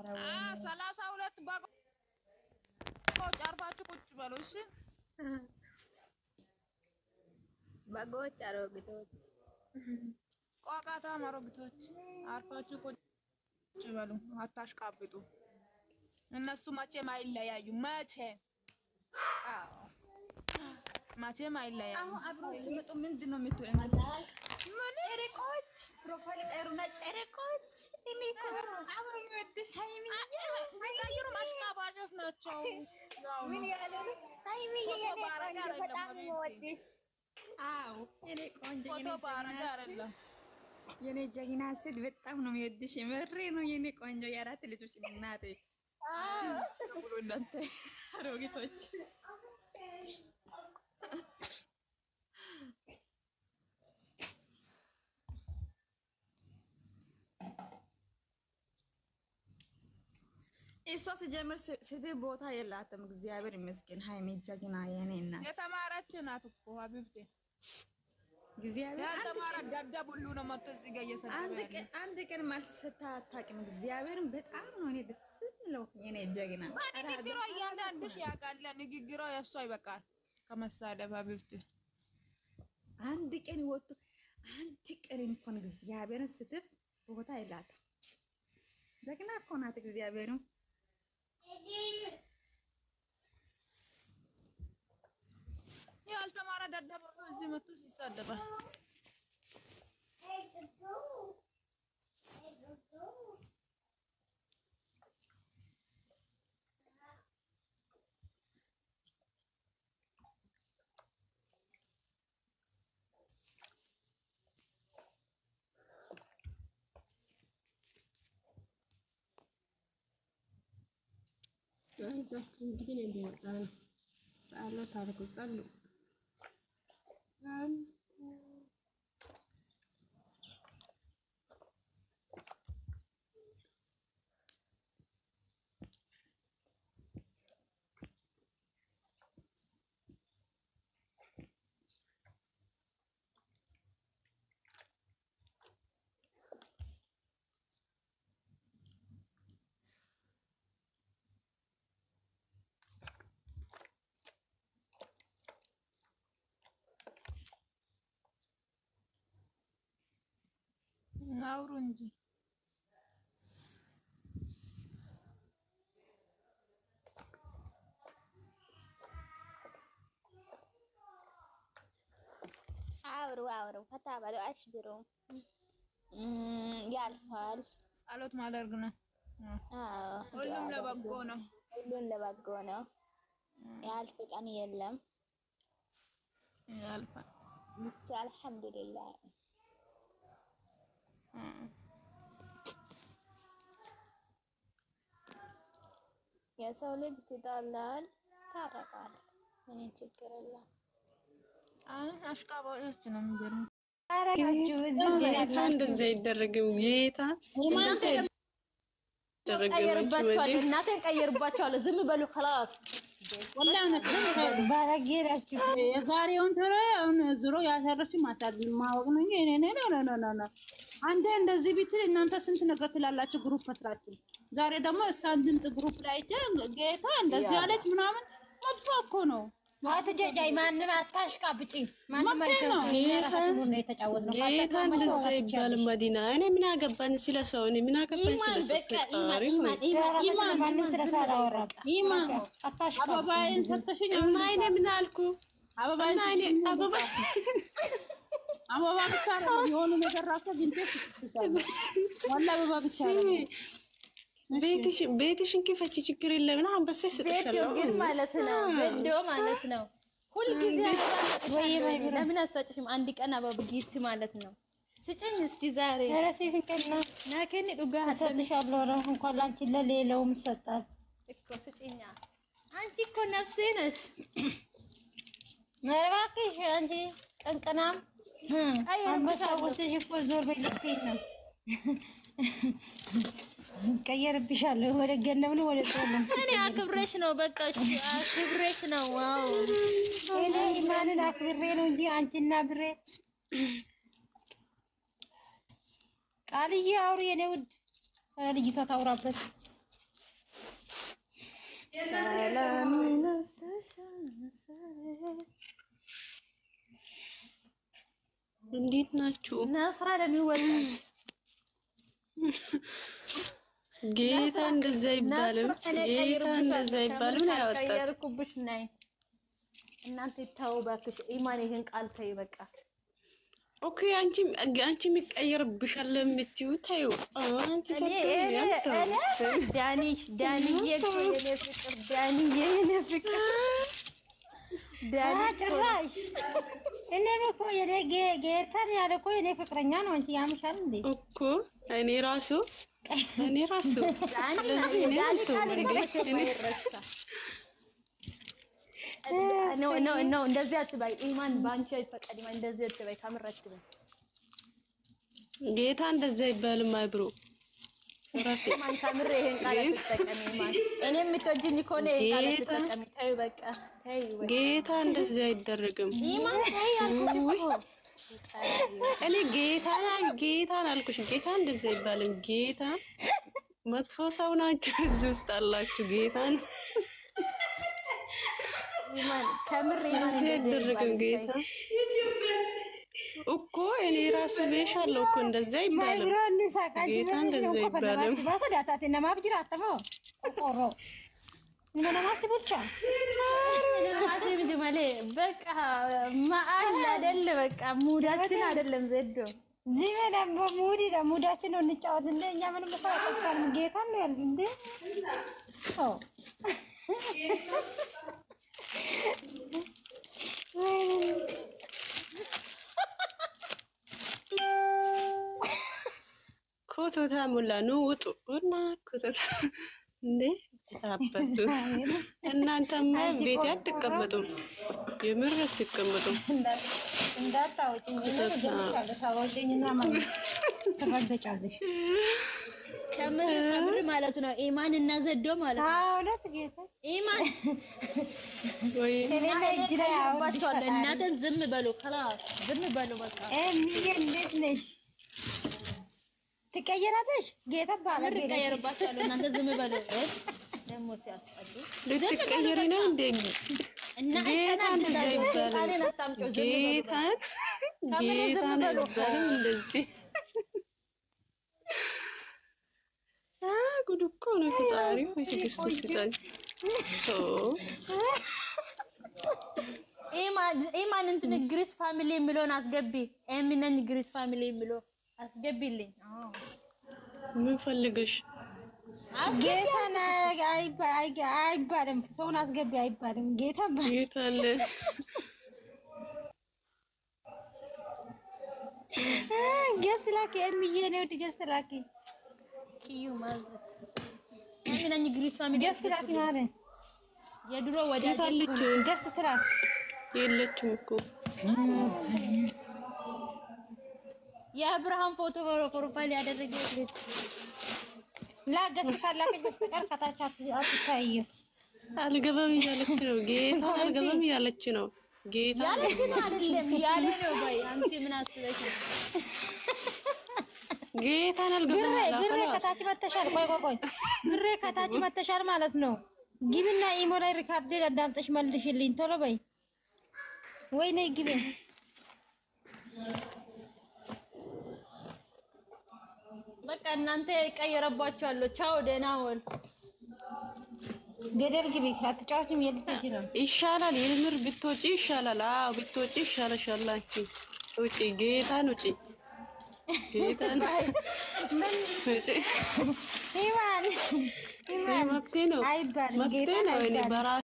32 በጎች አርፋችሁ ቁጭ በሉ እሺ በጎች አሮጊቶች ቋቃታ አሮጊቶች አርፋችሁ ቁጭ በሉ አታሽቃብጡ እነሱ መቼም አይለያዩም መቼም አይለያዩም አሁን አብረው ሲመጡ ምንድነው የምትሆነው ጨረቆች ፕሮፋይል ቀሩና ጨረቆች እኔ እኮ አብረው የሚወድሽ ሃይሚ አይቀይሩ ማሽቃባጮች ናቸው ምን ያለ ሃይሚ በጣም ወድሽ አው እኔ ቆንጆ የኔ ጀግና ሴት በጣም ነው የሚወድሽ መሬ ነው የኔ ቆንጆ የአራት ልጆች እናቴ ብሎ እናንተ አሮጊቶች እሷ ሲጀምር ሴት ቦታ የላትም እግዚአብሔር ይመስገን ሃይሚ ጀግና የኔ እናት የተማረች ናት እኮ ሀቢብቴ እግዚአብሔር ያልተማረ ደደብ ሁሉ ነው መጥቶ እዚህ ጋር እየሰደበ አንድ ቀን መልስ ሰጥታ አታውቅም እግዚአብሔርን በጣም ነው እኔ ደስ የሚለው የኔ ጀግና ንግግሯ እያንዳንድሽ ያውቃል ንግግሯ የእሷ ይበቃል ከመሳደብ ሀቢብቴ አንድ ቀን ወጥቶ አንድ ቀን እንኳን እግዚአብሔርን ስትብ ቦታ የላትም ጀግና እኮ ናት እግዚአብሔርን ያልተማረ ደደብ ነው እዚህ መጥቶ ሲሳደባል እንግዲህ እንደወጣ ነው ጻለው ታሪኩ ጻለው አውሩ እንጂ አውሩ ፈታ በሉ አሽብሩ ያልፋል ጸሎት ማድረግ ነው ሁሉም ለበጎ ነው ያልፍ ቀን የለም ያልፋል ብቻ አልሐምዱሊላህ የሰው ልጅ ትጣላል ታረቃል ምን ችግር የለም አሽቃባጮች ነው የሚገርም ጌታ እንደዚህ አይደረግም ጌታ ቀይርባቸዋለሁ እናቴን ቀይርባቸዋለሁ ዝም በሉ خلاص ባላጌራችሁ የዛሬውን ተረ አሁን ዝሮ ያሰረች ማወቅ ነው እኔ አንዴ እንደዚህ ቢትል እናንተ ስንት ነገር ትላላችሁ ግሩፕ ፈጥራችሁ ዛሬ ደግሞ እሳን ድምጽ ግሩፕ ላይ ጌታ እንደዚህ ያለች ምናምን መጥፎ እኮ ነው አትጀጃይ ማንም አታሽቃብጪ ማንም ነው የተጫወተው ጌታ እንደዚህ ይባል መዲና እኔ ምን አገባኝ ስለሰው እኔ ምን አገባኝ ስለሰው ኢማን ማንም ስለሰው አላወራም ኢማን አታሽቃብጪ አበባዬን ሰጥተሽኝ እና እኔ ምን አልኩ አበባዬን አበባ አበባ ብቻ ነው የሆኑ ነገር ራሱ ግንቴስ ወላ አበባ ብቻ ነው ቤትሽን ክፈቺ ችግር የለም እና አንበሳ ይሰጥሻለሁ ግን ማለት ነው ሁሉ ጊዜ ለምን አሰጭሽም አንድ ቀን አበባ ጊፍት ማለት ነው ስጭኝ እስቲ ዛሬ ረሲፍን ከና ናከኒ ዱጋ ሰጥሻለሁ ነው እንኳን ላንቺ ለሌላውም ሰጣት እኮ ስጭኛ አንቺ እኮ ነፍሴ ነሽ ነርባክሽ አንቺ ቀንቀናም አንበሳውትሽ እኮ ዞር በልትኝ ነው ቀየርብሻለሁ ወደ ገነብ ነው ወደ ጾም እኔ አክብሬሽ ነው በቃ አክብሬሽ ነው ዋው እኔ ማንን አክብሬ ነው እንጂ አንቺና ብሬ ቃልዬ አውሪ የኔ ውድ ልጅቷ ታውራበት ሰላም ነስተሻለ እንዴት ናችሁ? ነስራ ለሚወጣ ጌታ እንደዛ ይባልም ጌታ እንደዛ ይባልም ነው ያወጣት። ቀየርኩብሽ ነይ እናንተ ተው እባክሽ ኢማን ይሄን ቃል ተይ በቃ። ኦኬ አንቺ የሚቀየርብሻል ለምትዩ ታዩ አንቺ ሰጥተኝ ያንተ ዳኒ የኔ ፍቅር ዳኒ የኔ ፍቅር ዳኒ ጭራሽ እኔም እኮ የኔ ጌታን ያለ እኮ የኔ ፍቅረኛ ነው እንጂ ያምሻል እንዴ እኮ እኔ ራሱ ስለዚህ እኔ ኖ እንደዚህ አትበይ ኢማን ባንቺ አይፈቀድም እንደዚህ አትበይ ከምረክብ ጌታ እንደዛ ይባልም አይብሩ ረፍ ኢማን ከምር ይሄን ቃል ተጠቀሚ ኢማን እኔም የምትወጂኝ ከሆነ ይሄን ቃል ተጠቀሚ ተይ በቃ ተይ ጌታ እንደዛ አይደረግም ኢማን ተይ አልኩሽ እኔ ጌታን አልኩሽ ጌታ እንደዛ ይባልም ጌታ መጥፎ ሰው ናችሁ እዚህ ውስጥ አላችሁ ጌታን ኢማን ከምር ኢማን እንደዛ ጌታ እኮ እኔ ራሱ ቤሻለሁ እኮ እንደዛ ይባልም ጌታ እንደዛ ይባልም ባሰዳታት እና ማብጅራ አጥሞ ቆሮ ምን ማስቡልቻ አትም ጀማሌ በቃ ማአል አይደለ በቃ ሙዳችን አይደለም ዘዶ ዚመዳም ሙዳችን ነው እንጫወት እንደ እኛ ምንም ፈቃድ ጌታ ነው ያለው እንዴ ኮቶታ ሙላ ነው ወጡ እና ኮቶታ እንዴ ታባቱ እናንተማ ቤት አትቀመጡም የምር አትቀመጡም እንዳታወጪኝ ታወጪኝና ማለት ተፈገጫለሽ ከምር ማለት ነው ኢማን እና ዘዶ ማለት ነው አውለት ጌታ ኢማን ወይ እኔ እጅ ላይ አውባቸዋለሁ እናንተን ዝም በሉ خلاص ዝም በሉ በቃ እምዬ እንዴት ነሽ ትቀየራለሽ ጌታ ባለ ትቀየርባቸዋለሁ እናንተ ዝም በሉ ደሞ ሲያስጠሉ ልትቀየሪ ነው እንዴ እና ጌታ እንደዛ ይባላል ጌታን ይባላል እንደዚህ ጉድ እኮ ነው ፈጣሪ ሆይ ትግስቱ ሲጣል ኢማን እንትን ግሪስ ፋሚሊ የሚለውን አስገቢ ኤሚነን ግሪስ ፋሚሊ የሚለው አስገቢልኝ ምን ፈልገሽ ጌታና አይባልም ሰውን አስገቢ አይባልም ጌታ አለ ገስት ላኪ ኤሚዬ ነው ገስት ላኪ ኪዩ ማለት ኤሚነን ግሪስ ፋሚሊ ገስት ላኪ ማለት የድሮ ወዳጅ ታለች ገስት ትላክ የለችም እኮ የአብርሃም ፎቶ ፕሮፋይል ያደረገው ልጅ ላ ገስት ካላከሽ በስተቀር ከታች አትታይም አልገባም ያለች ነው ጌታ አልገባም ያለች ነው ጌታ ያለች ነው አይደለም ያለ ነው ባይ አንቺ ምን አስበሽ ጌታን አልገባም ብሬ ከታች መተሻል ቆይ ብሬ ከታች መተሻል ማለት ነው ግብና ኢሞ ላይ ሪካርድ አዳምጠሽ መልሽልኝ ቶሎ በይ ወይኔ ግብ በቃ እናንተ ቀየረባችኋለሁ ቻው ደህና ወል ገደል ግቢ አትጫወችም የልትጂ ነው ይሻላል የምር ብትወጪ ይሻላል አዎ ብትወጪ ይሻላል አንቺ ውጪ ጌታን ውጪ ጌታን ውጪ ይማን መፍትሄ ነው አይባልም ጌታ ነው እኔ በራ